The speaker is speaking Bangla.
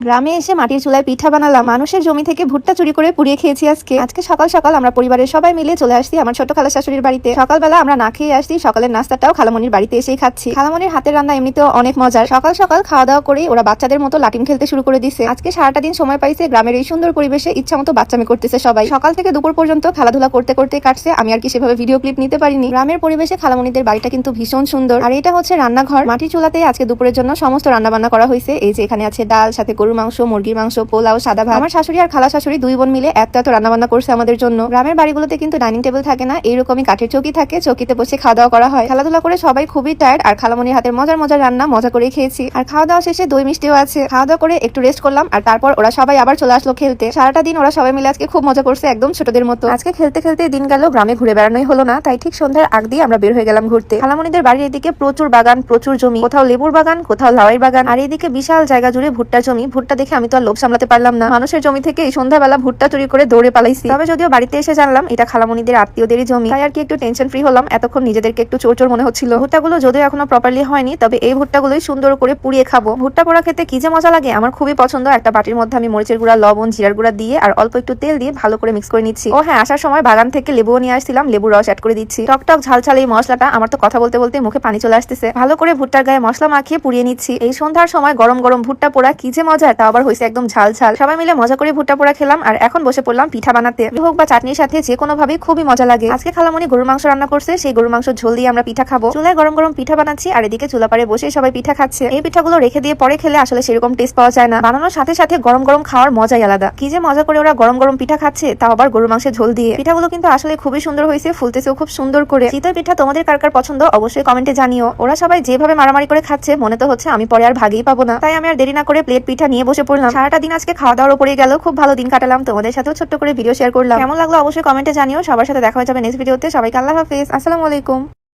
গ্রামে এসে মাটির চুলায় পিঠা বানালাম। মানুষের জমি থেকে ভুট্টা চুরি করে পুড়িয়ে খেয়েছি আজকে সকাল সকাল আমরা পরিবারের সবাই মিলে চলে আসছি আমার ছোট খালা শাশুড়ির বাড়িতে। সকালবেলা আমরা না খেয়ে আসছি, সকালের নাস্তাটাও খালামনির বাড়িতে এসেই খাচ্ছি। খালামনির হাতের রান্না এমনিতেও অনেক মজার। সকাল সকাল খাওয়া দাওয়া করেই ওরা বাচ্চাদের মতো লাটিম খেলতে শুরু করে দিছে। আজকে সারাটা দিন সময় পাইছে, গ্রামের এই সুন্দর পরিবেশে ইচ্ছা মতো বাচ্চামি করতেছে সবাই। সকাল থেকে দুপুর পর্যন্ত খেলাধুলা করতে করতে কাটছে। আমি আর কি সেভাবে ভিডিও ক্লিপ নিতে পারিনি। গ্রামের পরিবেশে খালামনিদের বাড়িটা কিন্তু ভীষণ সুন্দর। আর এটা হচ্ছে রান্নাঘর। মাটির চুলাতে আজকে দুপুরের জন্য সমস্ত রান্না বান্না করা হয়েছে। এই যে এখানে আছে ডাল, সাথে গরুর মাংস, মুরগির মাংস, পোলাও, সাদা ভাত। আমার শাশুড়ি আর খালা শাশুড়ি দুই বোন মিলে এত রান্না বান্না করছে আমাদের জন্য। গ্রামের বাড়িগুলোতে কিন্তু ডাইনিং টেবিল থাকে না, এইরকমই কাঠের চৌকি থাকে, চৌকিতে বসে খাওয়া দাওয়া করা হয়। খেলাধুলা করে সবাই খুবই টায়ার্ড, আর খালামনির হাতের মজার মজার রান্না মজা করে খেয়েছি। আর খাওয়া দাওয়া শেষে দই মিষ্টিও আছে। খাওয়া দাওয়া করে একটু রেস্ট করলাম, আর তারপর ওরা সবাই আবার চলে আসলো খেলতে। সারাটা দিন ওরা সবাই মিলে আজকে খুব মজা করছে, একদম ছোটদের মতো। আজকে খেলতে খেলতে দিন গেল, গ্রামে ঘুরে বেড়ানোই হলো না, তাই ঠিক সন্ধ্যার আগ দিয়ে আমরা বের হয়ে গেলাম ঘুরতে। খালামনিদের বাড়ির এদিকে প্রচুর বাগান, প্রচুর জমি, কোথাও লেবুর বাগান, কোথাও লাউয়ের বাগান, আর এইদিকে বিশাল জায়গা জুড়ে ভুট্টার জমি। ভুট্টা দেখে আমি তো আর লোভ সামলাতে পারলাম না, মানুষের জমি থেকে এই সন্ধ্যাবেলা ভুট্টা চুরি করে দৌড়ে পালাইছি। তবে যদিও বাড়িতে এসে জানলাম এটা খালামনিদের আত্মীয়দেরই জমি, তাই আর কি একটু টেনশন ফ্রি হলাম। এতক্ষণ নিজেদেরকে একটু চোর চোর মনে হচ্ছিল। ভুট্টাগুলো যদিও এখনো প্রপারলি হয়নি, তবে এই ভুট্টাগুলোই সুন্দর করে পুড়িয়ে খাবো। ভুট্টা পোড়া খেতে কি যে মজা লাগে, আমার খুবই পছন্দ। একটা বাটির মধ্যে আমি মরিচের গুঁড়া, লবণ, জিরার গুঁড়া দিয়ে আর অল্প একটু তেল দিয়ে ভালো করে মিক্স করে নিচ্ছি। ও হ্যাঁ, আসার সময় বাগান থেকে লেবুও নিয়ে আসছিলাম, লেবুর রস অ্যাড করে দিচ্ছি। টকটক ঝালঝাল এই মশলাটা, আমার তো কথা বলতে বলতে মুখে পানি চলে আসতেছে। ভালো করে ভুট্টার গায়ে মশলা মাখিয়ে পুড়িয়ে নিচ্ছি। এই সন্ধ্যার সময় গরম গরম ভুট্টা পোড়া কি যে মজা, তা আবার হয়েছে একদম ঝাল ঝাল। সবাই মিলে মজা করে ভুট্টা পোড়া খেলাম, আর এখন বসে পড়লাম পিঠা বানাতে। হোক বা চাটনির সাথে যে কোনো ভাবে খুবই মজা লাগে। আজকে খালামনি গরুর মাংস রান্না করছে, সেই গরুর মাংস ঝোল দিয়ে আমরা পিঠা খাবো। চুলায় গরম গরম পিঠা বানাচ্ছি, আর এদিকে চুলা পারে বসে সবাই পিঠা খাচ্ছে। এই পিঠাগুলো রেখে দিয়ে পরে খেলে আসলে সেরকম টেস্ট পাওয়া যায় না, বানানোর সাথে সাথে গরম গরম খাওয়ার মজাই আলাদা। কি যে মজা করে ওরা গরম গরম পিঠা খাচ্ছে, তাও আবার গরুর মাংসের ঝোল দিয়ে। পিঠাগুলো কিন্তু আসলে খুবই সুন্দর হয়েছে, ফুলতেছেও খুব সুন্দর করে। শীতের পিঠা তোমাদের কার কার পছন্দ অবশ্যই কমেন্টে জানিও। ওরা সবাই যেভাবে মারামারি করে খাচ্ছে, মনে তো হচ্ছে আমি পরে আর ভাগই পাবো না, তাই আমি আর দেরি না করে প্লেট পিঠা নিয়ে বসে পড়লাম। সারাটা দিন আজকে খাওয়া দাওয়ার উপরে গেল, খুব ভালো দিন কাটালাম। তোমাদের সাথেও ছোট্ট করে ভিডিও শেয়ার করলাম। কেমন লাগলো অবশ্যই কমেন্টে জানিও। সবার সাথে দেখা হয়ে যাবে নেক্সট ভিডিওতে। সবাইকে আল্লাহ হাফেজ, আসসালামু আলাইকুম।